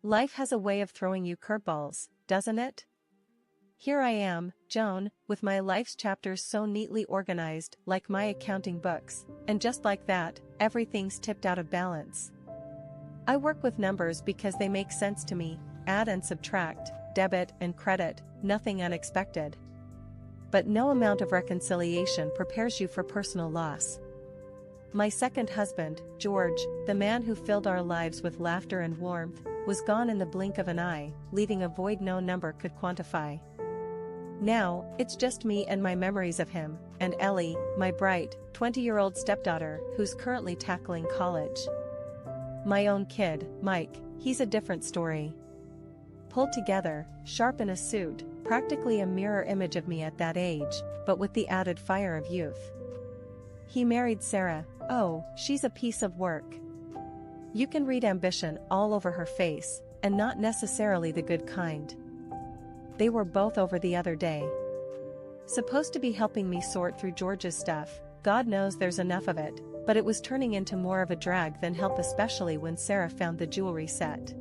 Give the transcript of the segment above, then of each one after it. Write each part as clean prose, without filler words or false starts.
Life has a way of throwing you curveballs, doesn't it? Here I am, Joan, with my life's chapters so neatly organized like my accounting books, and just like that, everything's tipped out of balance. I work with numbers because they make sense to me, add and subtract, debit and credit, nothing unexpected. But no amount of reconciliation prepares you for personal loss. My second husband, George, the man who filled our lives with laughter and warmth, was gone in the blink of an eye, leaving a void no number could quantify. Now, it's just me and my memories of him, and Ellie, my bright, 20-year-old stepdaughter who's currently tackling college. My own kid, Mike, he's a different story. Pulled together, sharp in a suit, practically a mirror image of me at that age, but with the added fire of youth. He married Sarah. Oh, she's a piece of work. You can read ambition all over her face, and not necessarily the good kind. They were both over the other day. Supposed to be helping me sort through George's stuff, God knows there's enough of it, but it was turning into more of a drag than help, especially when Sarah found the jewelry set.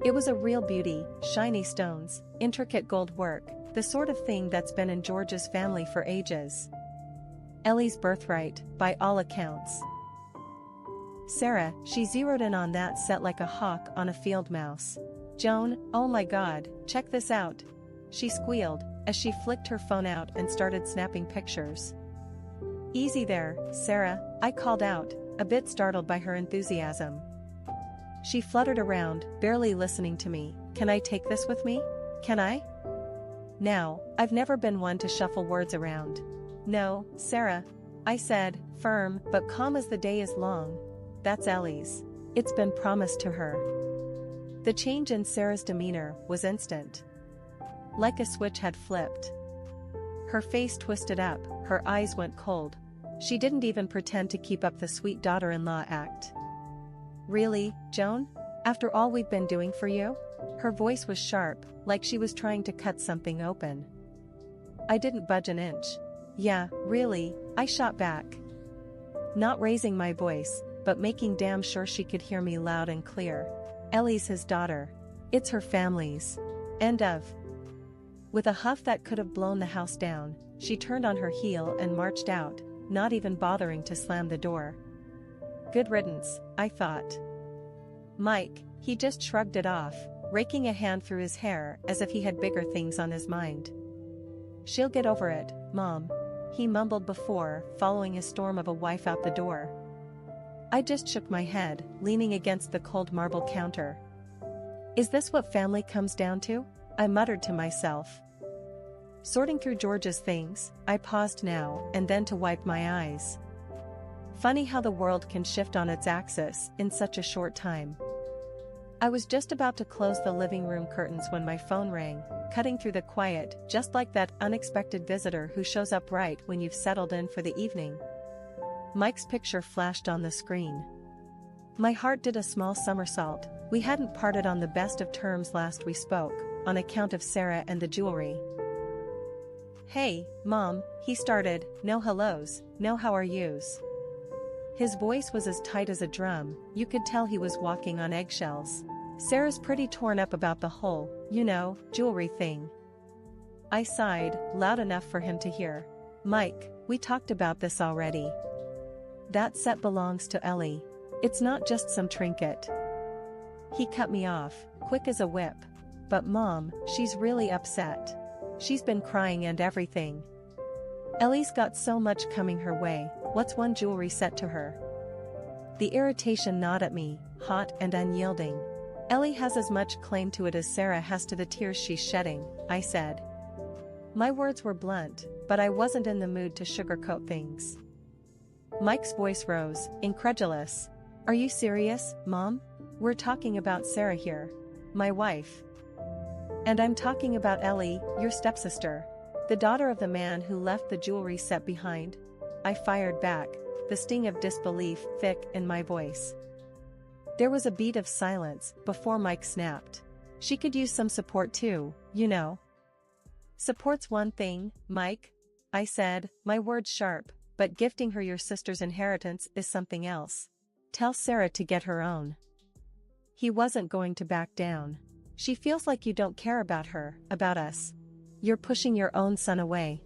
It was a real beauty, shiny stones, intricate gold work, the sort of thing that's been in George's family for ages. Ellie's birthright, by all accounts. Sarah, she zeroed in on that set like a hawk on a field mouse. Joan, oh my God, check this out. She squealed, as she flicked her phone out and started snapping pictures. Easy there, Sarah, I called out, a bit startled by her enthusiasm. She fluttered around, barely listening to me. Can I take this with me? Can I? Now, I've never been one to shuffle words around. No, Sarah, I said, firm but calm as the day is long. That's Ellie's. It's been promised to her. The change in Sarah's demeanor was instant. Like a switch had flipped. Her face twisted up, her eyes went cold. She didn't even pretend to keep up the sweet daughter-in-law act. Really, Joan? After all we've been doing for you? Her voice was sharp, like she was trying to cut something open. I didn't budge an inch. Yeah, really, I shot back. Not raising my voice, but making damn sure she could hear me loud and clear. Ellie's his daughter. It's her family's. End of. With a huff that could have blown the house down, she turned on her heel and marched out, not even bothering to slam the door. Good riddance, I thought. Mike, he just shrugged it off, raking a hand through his hair as if he had bigger things on his mind. She'll get over it, Mom, he mumbled before following a storm of a wife out the door. I just shook my head, leaning against the cold marble counter. Is this what family comes down to? I muttered to myself. Sorting through George's things, I paused now and then to wipe my eyes. Funny how the world can shift on its axis in such a short time. I was just about to close the living room curtains when my phone rang, cutting through the quiet, just like that unexpected visitor who shows up right when you've settled in for the evening. Mike's picture flashed on the screen. My heart did a small somersault. We hadn't parted on the best of terms last we spoke, on account of Sarah and the jewelry. Hey, Mom, he started, no hellos, no how are yous. His voice was as tight as a drum, you could tell he was walking on eggshells. Sarah's pretty torn up about the whole, jewelry thing. I sighed, loud enough for him to hear. Mike, we talked about this already. That set belongs to Ellie. It's not just some trinket. He cut me off, quick as a whip. But Mom, she's really upset. She's been crying and everything. Ellie's got so much coming her way, what's one jewelry set to her? The irritation gnawed at me, hot and unyielding. Ellie has as much claim to it as Sarah has to the tears she's shedding, I said. My words were blunt, but I wasn't in the mood to sugarcoat things. Mike's voice rose, incredulous. Are you serious, Mom? We're talking about Sarah here. My wife. And I'm talking about Ellie, your stepsister. The daughter of the man who left the jewelry set behind. I fired back, the sting of disbelief thick in my voice. There was a beat of silence before Mike snapped. She could use some support too, Support's one thing, Mike, I said, my words sharp, but gifting her your sister's inheritance is something else. Tell Sarah to get her own. He wasn't going to back down. She feels like you don't care about her, about us. You're pushing your own son away.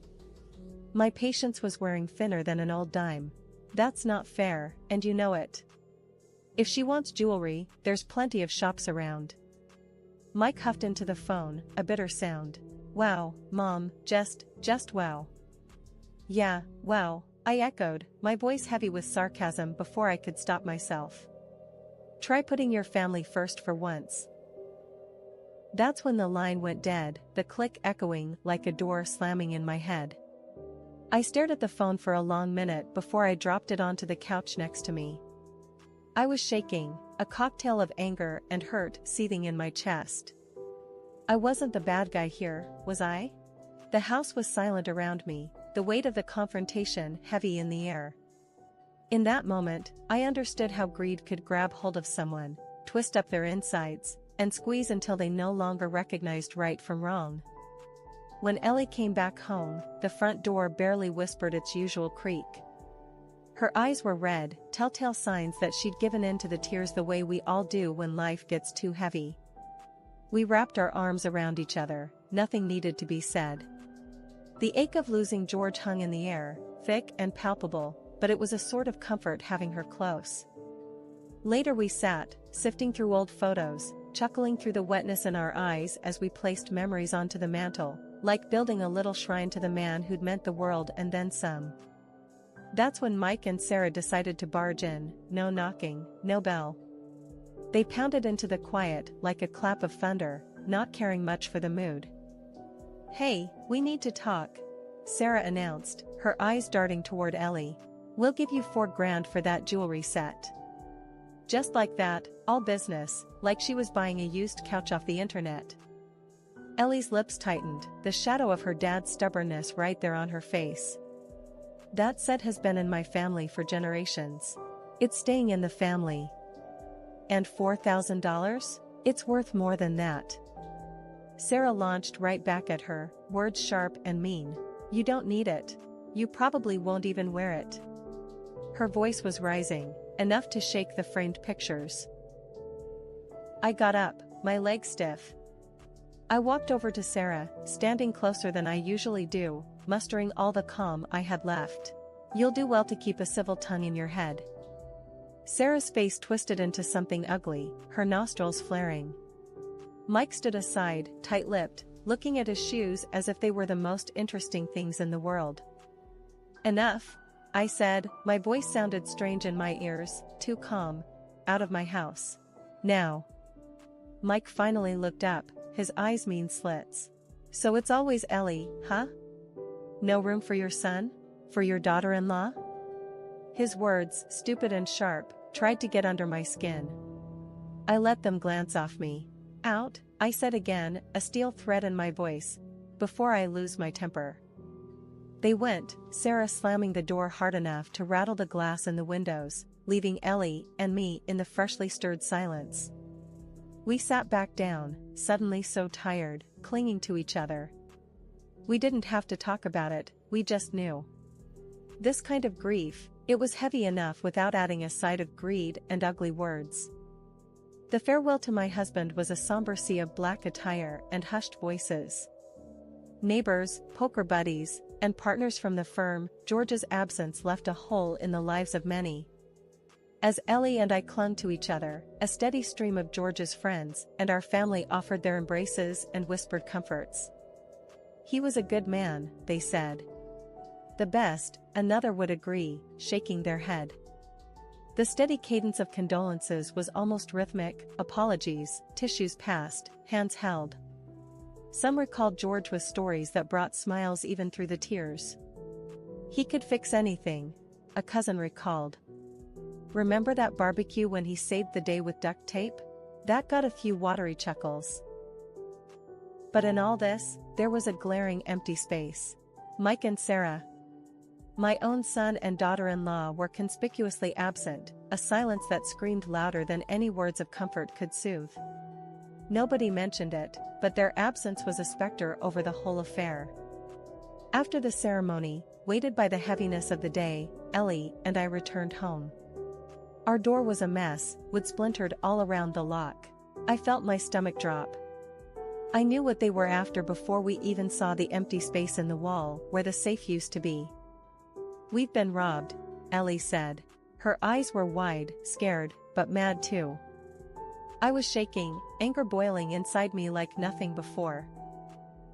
My patience was wearing thinner than an old dime. That's not fair, and you know it. If she wants jewelry, there's plenty of shops around. Mike huffed into the phone, a bitter sound. Wow, Mom, just wow. Yeah, wow, I echoed, my voice heavy with sarcasm before I could stop myself. Try putting your family first for once. That's when the line went dead, the click echoing like a door slamming in my head. I stared at the phone for a long minute before I dropped it onto the couch next to me. I was shaking, a cocktail of anger and hurt seething in my chest. I wasn't the bad guy here, was I? The house was silent around me, the weight of the confrontation heavy in the air. In that moment, I understood how greed could grab hold of someone, twist up their insides, and squeeze until they no longer recognized right from wrong. When Ellie came back home, the front door barely whispered its usual creak. Her eyes were red, telltale signs that she'd given in to the tears the way we all do when life gets too heavy. We wrapped our arms around each other, nothing needed to be said. The ache of losing George hung in the air, thick and palpable, but it was a sort of comfort having her close. Later we sat, sifting through old photos, chuckling through the wetness in our eyes as we placed memories onto the mantel, like building a little shrine to the man who'd meant the world and then some. That's when Mike and Sarah decided to barge in, no knocking, no bell. They pounded into the quiet like a clap of thunder, not caring much for the mood. Hey, we need to talk, Sarah announced, her eyes darting toward Ellie. We'll give you $4,000 for that jewelry set. Just like that, all business, like she was buying a used couch off the internet. Ellie's lips tightened, the shadow of her dad's stubbornness right there on her face. That set has been in my family for generations. It's staying in the family. And $4,000? It's worth more than that. Sarah launched right back at her, words sharp and mean. You don't need it. You probably won't even wear it. Her voice was rising, enough to shake the framed pictures. I got up, my legs stiff. I walked over to Sarah, standing closer than I usually do, mustering all the calm I had left. You'll do well to keep a civil tongue in your head. Sarah's face twisted into something ugly, her nostrils flaring. Mike stood aside, tight-lipped, looking at his shoes as if they were the most interesting things in the world. Enough, I said, my voice sounded strange in my ears, too calm. Out of my house. Now. Mike finally looked up, his eyes mean slits. So it's always Ellie, huh? No room for your son? For your daughter-in-law? His words, stupid and sharp, tried to get under my skin. I let them glance off me. Out, I said again, a steel thread in my voice, before I lose my temper. They went, Sarah slamming the door hard enough to rattle the glass in the windows, leaving Ellie and me in the freshly stirred silence. We sat back down, suddenly so tired, clinging to each other. We didn't have to talk about it, we just knew. This kind of grief, it was heavy enough without adding a side of greed and ugly words. The farewell to my husband was a somber sea of black attire and hushed voices. Neighbors, poker buddies, and partners from the firm, George's absence left a hole in the lives of many. As Ellie and I clung to each other, a steady stream of George's friends and our family offered their embraces and whispered comforts. He was a good man, they said. The best, another would agree, shaking their head. The steady cadence of condolences was almost rhythmic, apologies, tissues passed, hands held. Some recalled George with stories that brought smiles even through the tears. He could fix anything, a cousin recalled. Remember that barbecue when he saved the day with duct tape? That got a few watery chuckles. But in all this, there was a glaring empty space. Mike and Sarah. My own son and daughter-in-law were conspicuously absent, a silence that screamed louder than any words of comfort could soothe. Nobody mentioned it, but their absence was a specter over the whole affair. After the ceremony, weighted by the heaviness of the day, Ellie and I returned home. Our door was a mess, wood splintered all around the lock. I felt my stomach drop. I knew what they were after before we even saw the empty space in the wall where the safe used to be. "We've been robbed," Ellie said. Her eyes were wide, scared, but mad too. I was shaking, anger boiling inside me like nothing before.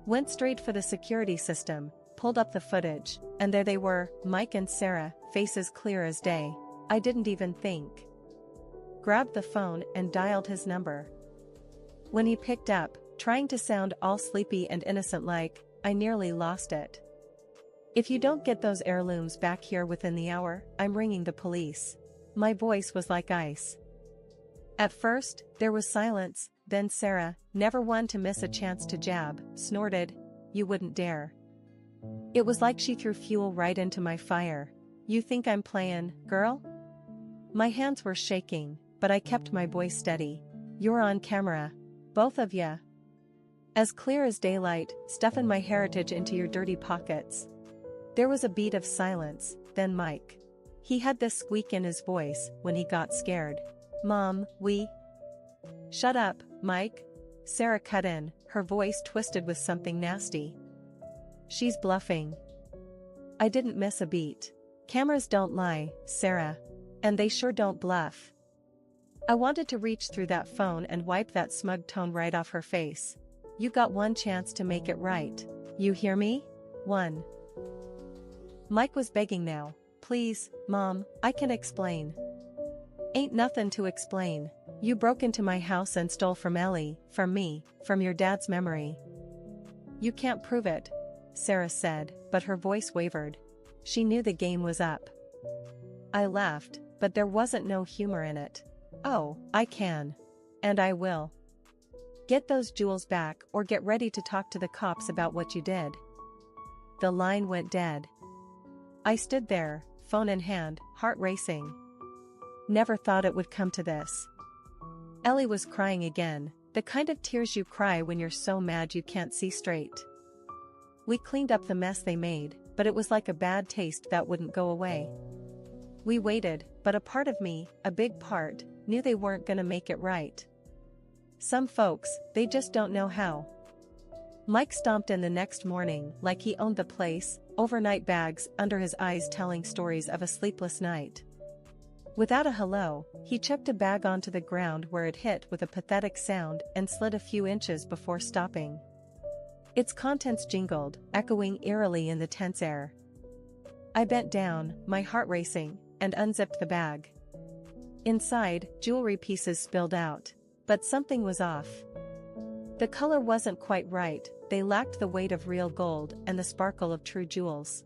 Went straight for the security system, pulled up the footage, and there they were, Mike and Sarah, faces clear as day. I didn't even think. Grabbed the phone and dialed his number. When he picked up, trying to sound all sleepy and innocent like, I nearly lost it. "If you don't get those heirlooms back here within the hour, I'm ringing the police." My voice was like ice. At first, there was silence, then Sarah, never one to miss a chance to jab, snorted, "You wouldn't dare." It was like she threw fuel right into my fire. "You think I'm playing, girl?" My hands were shaking, but I kept my voice steady. "You're on camera. Both of ya. As clear as daylight, stuffing my heritage into your dirty pockets." There was a beat of silence, then Mike. He had this squeak in his voice when he got scared. "Mom, we..." "Shut up, Mike." Sarah cut in, her voice twisted with something nasty. "She's bluffing." I didn't miss a beat. Cameras don't lie, Sarah. And they sure don't bluff. I wanted to reach through that phone and wipe that smug tone right off her face. "You got one chance to make it right. You hear me? One." Mike was begging now. "Please, Mom, I can explain." "Ain't nothing to explain. You broke into my house and stole from Ellie, from me, from your dad's memory." "You can't prove it," Sarah said, but her voice wavered. She knew the game was up. I laughed, but there wasn't no humor in it. "Oh, I can. And I will. Get those jewels back or get ready to talk to the cops about what you did." The line went dead. I stood there, phone in hand, heart racing. Never thought it would come to this. Ellie was crying again, the kind of tears you cry when you're so mad you can't see straight. We cleaned up the mess they made, but it was like a bad taste that wouldn't go away. We waited, but a part of me, a big part, knew they weren't gonna make it right. Some folks, they just don't know how. Mike stomped in the next morning like he owned the place, overnight bags under his eyes telling stories of a sleepless night. Without a hello, he chucked a bag onto the ground where it hit with a pathetic sound and slid a few inches before stopping. Its contents jingled, echoing eerily in the tense air. I bent down, my heart racing, and unzipped the bag. Inside, jewelry pieces spilled out. But something was off. The color wasn't quite right, they lacked the weight of real gold and the sparkle of true jewels.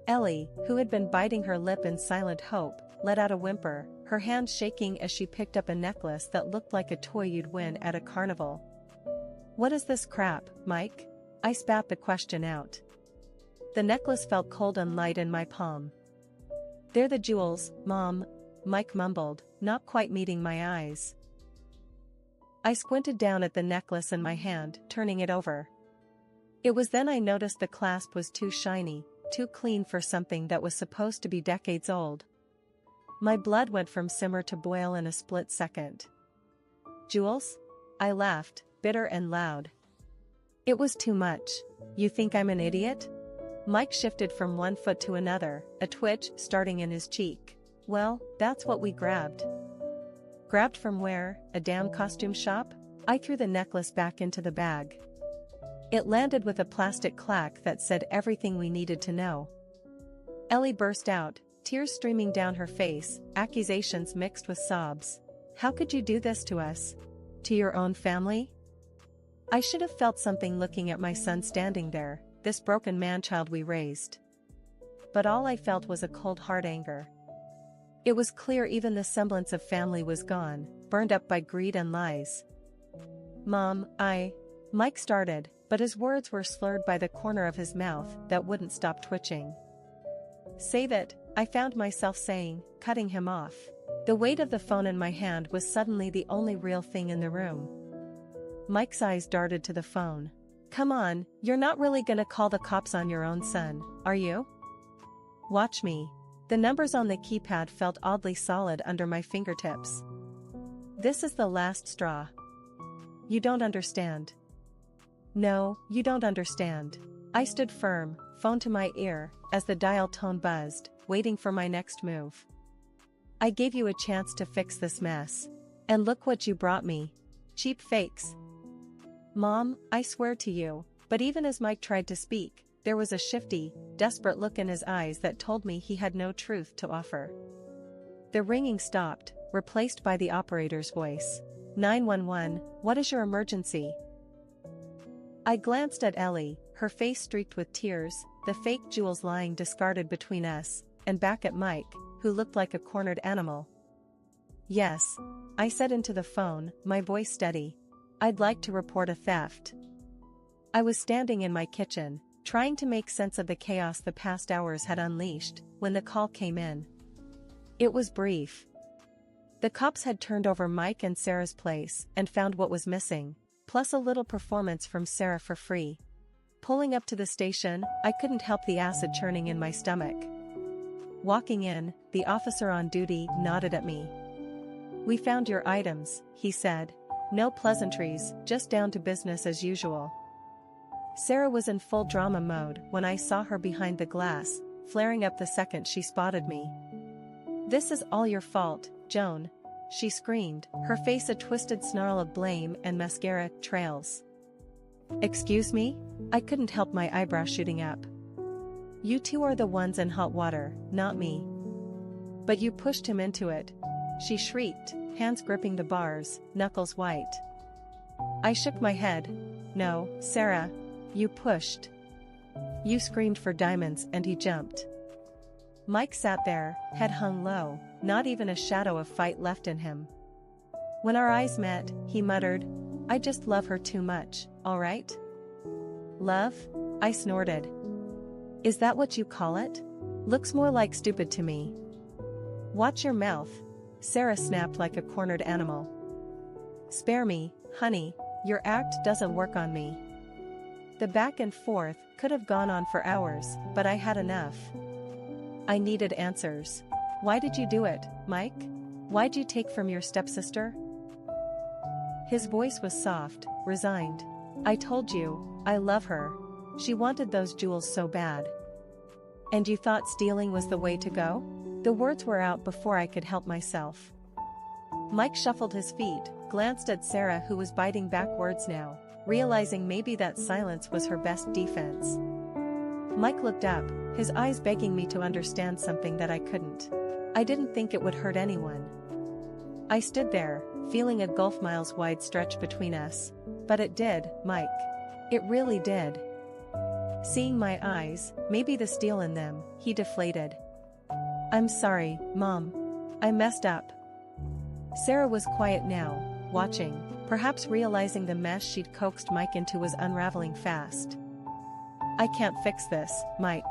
Ellie, who had been biting her lip in silent hope, let out a whimper, her hand shaking as she picked up a necklace that looked like a toy you'd win at a carnival. "What is this crap, Mike?" I spat the question out. The necklace felt cold and light in my palm. "They're the jewels, Mom," Mike mumbled, not quite meeting my eyes. I squinted down at the necklace in my hand, turning it over. It was then I noticed the clasp was too shiny, too clean for something that was supposed to be decades old. My blood went from simmer to boil in a split second. "Jewels?" I laughed, bitter and loud. It was too much. "You think I'm an idiot?" Mike shifted from one foot to another, a twitch starting in his cheek. "Well, that's what we grabbed." "Grabbed from where, a damn costume shop?" I threw the necklace back into the bag. It landed with a plastic clack that said everything we needed to know. Ellie burst out, tears streaming down her face, accusations mixed with sobs. "How could you do this to us? To your own family?" I should have felt something looking at my son standing there, this broken man-child we raised. But all I felt was a cold hard anger. It was clear even the semblance of family was gone, burned up by greed and lies. "Mom, Mike started, but his words were slurred by the corner of his mouth that wouldn't stop twitching. "Save it," I found myself saying, cutting him off. The weight of the phone in my hand was suddenly the only real thing in the room. Mike's eyes darted to the phone. "Come on, you're not really gonna call the cops on your own son, are you?" "Watch me." The numbers on the keypad felt oddly solid under my fingertips. "This is the last straw. You don't understand. No, you don't understand. I stood firm, phone to my ear, as the dial tone buzzed, waiting for my next move. I gave you a chance to fix this mess. And look what you brought me. Cheap fakes. Mom, I swear to you, but even as Mike tried to speak, there was a shifty, desperate look in his eyes that told me he had no truth to offer. The ringing stopped, replaced by the operator's voice. 911, what is your emergency? I glanced at Ellie, her face streaked with tears, the fake jewels lying discarded between us, and back at Mike, who looked like a cornered animal. Yes, I said into the phone, my voice steady. I'd like to report a theft. I was standing in my kitchen, trying to make sense of the chaos the past hours had unleashed, when the call came in. It was brief. The cops had turned over Mike and Sarah's place and found what was missing, plus a little performance from Sarah for free. Pulling up to the station, I couldn't help the acid churning in my stomach. Walking in, the officer on duty nodded at me. We found your items, he said. No pleasantries, just down to business as usual. Sarah was in full drama mode when I saw her behind the glass, flaring up the second she spotted me. This is all your fault, Joan, she screamed, her face a twisted snarl of blame and mascara trails. Excuse me? I couldn't help my eyebrows shooting up. You two are the ones in hot water, not me. But you pushed him into it, she shrieked, hands gripping the bars, knuckles white. I shook my head. No, Sarah, you pushed. You screamed for diamonds and he jumped. Mike sat there, head hung low, not even a shadow of fight left in him. When our eyes met, he muttered, I just love her too much, all right? Love? I snorted. Is that what you call it? Looks more like stupid to me. Watch your mouth, Sarah snapped like a cornered animal. Spare me, honey, your act doesn't work on me. The back and forth could have gone on for hours, but I had enough. I needed answers. Why did you do it, Mike? Why'd you take from your stepsister? His voice was soft, resigned. I told you, I love her. She wanted those jewels so bad. And you thought stealing was the way to go? The words were out before I could help myself. Mike shuffled his feet, glanced at Sarah who was biting back words now, realizing maybe that silence was her best defense. Mike looked up, his eyes begging me to understand something that I couldn't. I didn't think it would hurt anyone. I stood there, feeling a gulf miles wide stretch between us. But it did, Mike. It really did. Seeing my eyes, maybe the steel in them, he deflated. I'm sorry, Mom. I messed up. Sarah was quiet now, watching, perhaps realizing the mess she'd coaxed Mike into was unraveling fast. I can't fix this, Mike.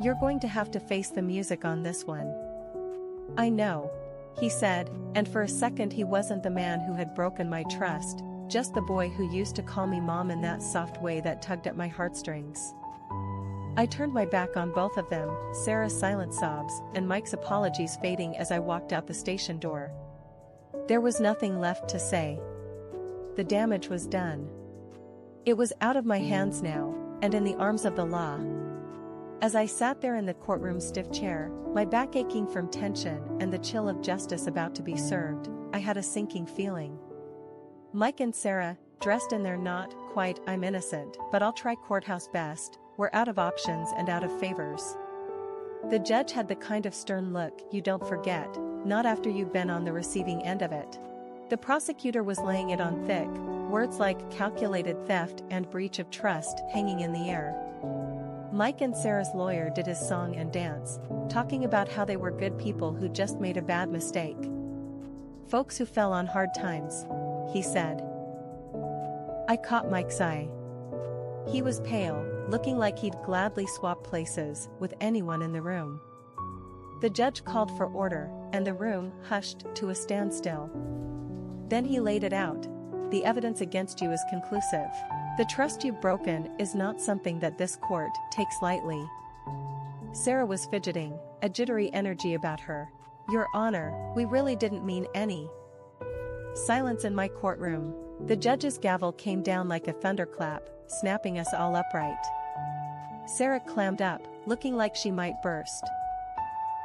You're going to have to face the music on this one. I know, he said, and for a second he wasn't the man who had broken my trust, just the boy who used to call me Mom in that soft way that tugged at my heartstrings. I turned my back on both of them, Sarah's silent sobs and Mike's apologies fading as I walked out the station door. There was nothing left to say. The damage was done. It was out of my hands now, and in the arms of the law. As I sat there in the courtroom's stiff chair, my back aching from tension and the chill of justice about to be served, I had a sinking feeling. Mike and Sarah, dressed in their not quite I'm innocent but I'll try courthouse best, were out of options and out of favors. The judge had the kind of stern look you don't forget, not after you've been on the receiving end of it. The prosecutor was laying it on thick, words like calculated theft and breach of trust hanging in the air. Mike and Sarah's lawyer did his song and dance, talking about how they were good people who just made a bad mistake. Folks who fell on hard times, he said. I caught Mike's eye. He was pale, looking like he'd gladly swap places with anyone in the room. The judge called for order, and the room hushed to a standstill. Then he laid it out. The evidence against you is conclusive. The trust you've broken is not something that this court takes lightly. Sarah was fidgeting, a jittery energy about her. Your Honor, we really didn't mean any. Silence in my courtroom. The judge's gavel came down like a thunderclap, snapping us all upright. Sarah clammed up, looking like she might burst.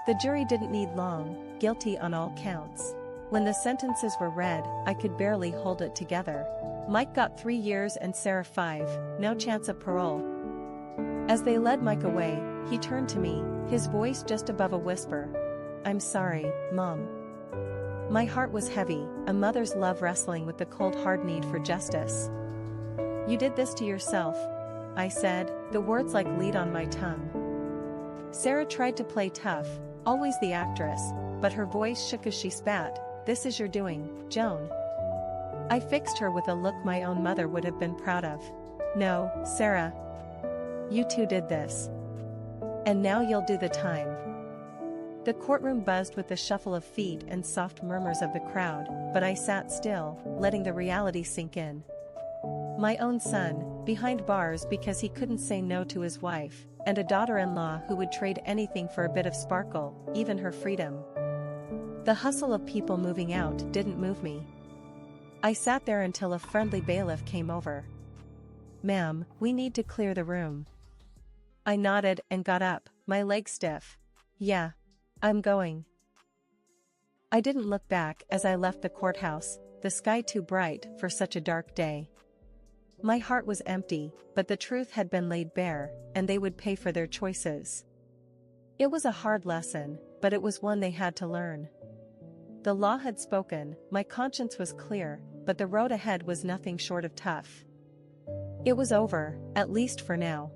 The jury didn't need long, guilty on all counts. When the sentences were read, I could barely hold it together. Mike got 3 years and Sarah 5, no chance of parole. As they led Mike away, he turned to me, his voice just above a whisper. "I'm sorry, Mom." My heart was heavy, a mother's love wrestling with the cold hard need for justice. "You did this to yourself," I said, the words like lead on my tongue. Sarah tried to play tough, always the actress, but her voice shook as she spat. "This is your doing, Joan." I fixed her with a look my own mother would have been proud of. "No, Sarah. You too did this. And now you'll do the time." The courtroom buzzed with the shuffle of feet and soft murmurs of the crowd, but I sat still, letting the reality sink in. My own son, behind bars because he couldn't say no to his wife, and a daughter-in-law who would trade anything for a bit of sparkle, even her freedom. The hustle of people moving out didn't move me. I sat there until a friendly bailiff came over. "Ma'am, we need to clear the room." I nodded and got up, my legs stiff. "Yeah. I'm going." I didn't look back as I left the courthouse, the sky too bright for such a dark day. My heart was empty, but the truth had been laid bare, and they would pay for their choices. It was a hard lesson, but it was one they had to learn. The law had spoken, my conscience was clear, but the road ahead was nothing short of tough. It was over, at least for now.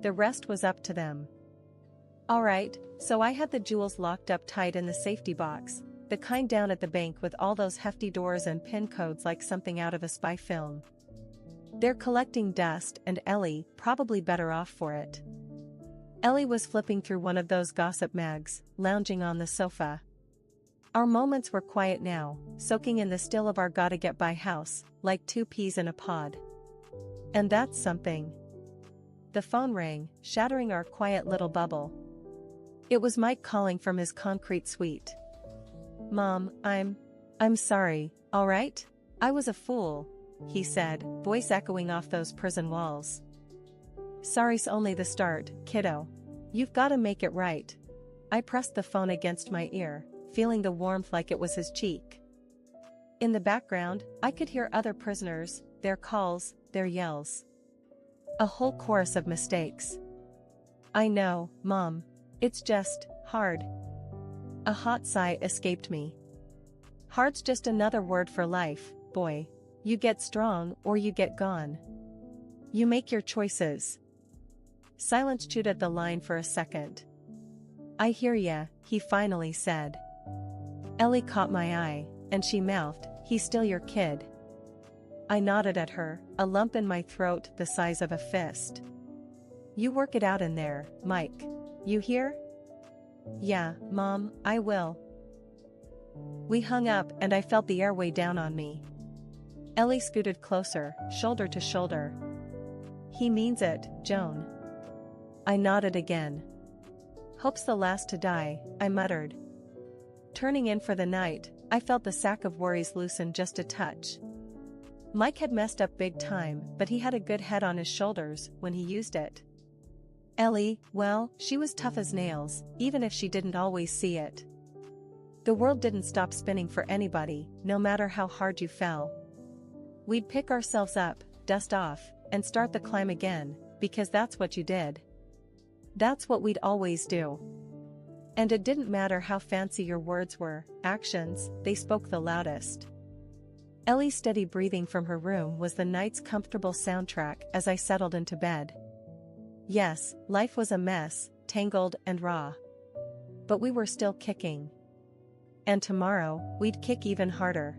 The rest was up to them. All right, so I had the jewels locked up tight in the safety box, the kind down at the bank with all those hefty doors and pin codes like something out of a spy film. They're collecting dust, and Ellie, probably better off for it. Ellie was flipping through one of those gossip mags, lounging on the sofa. Our moments were quiet now, soaking in the still of our gotta-get-by house, like 2 peas in a pod. And that's something. The phone rang, shattering our quiet little bubble. It was Mike calling from his concrete suite. "Mom, I'm sorry, all right? I was a fool," he said, voice echoing off those prison walls. "Sorry's only the start, kiddo. You've gotta make it right." I pressed the phone against my ear, feeling the warmth like it was his cheek. In the background, I could hear other prisoners, their calls, their yells. A whole chorus of mistakes. "I know, Mom. It's just hard." A hot sigh escaped me. Hard's just another word for life, boy. You get strong or you get gone. You make your choices. Silence chewed at the line for a second. "I hear ya," he finally said. Ellie caught my eye, and she mouthed, "He's still your kid." I nodded at her, a lump in my throat the size of a fist. "You work it out in there, Mike. You hear?" "Yeah, Mom, I will." We hung up and I felt the air weigh down on me. Ellie scooted closer, shoulder to shoulder. "He means it, Joan." I nodded again. "Hope's the last to die," I muttered. Turning in for the night, I felt the sack of worries loosen just a touch. Mike had messed up big time, but he had a good head on his shoulders when he used it. Ellie, well, she was tough as nails, even if she didn't always see it. The world didn't stop spinning for anybody, no matter how hard you fell. We'd pick ourselves up, dust off, and start the climb again, because that's what you did. That's what we'd always do. And it didn't matter how fancy your words were, actions, they spoke the loudest. Ellie's steady breathing from her room was the night's comfortable soundtrack as I settled into bed. Yes, life was a mess, tangled and raw. But we were still kicking. And tomorrow, we'd kick even harder.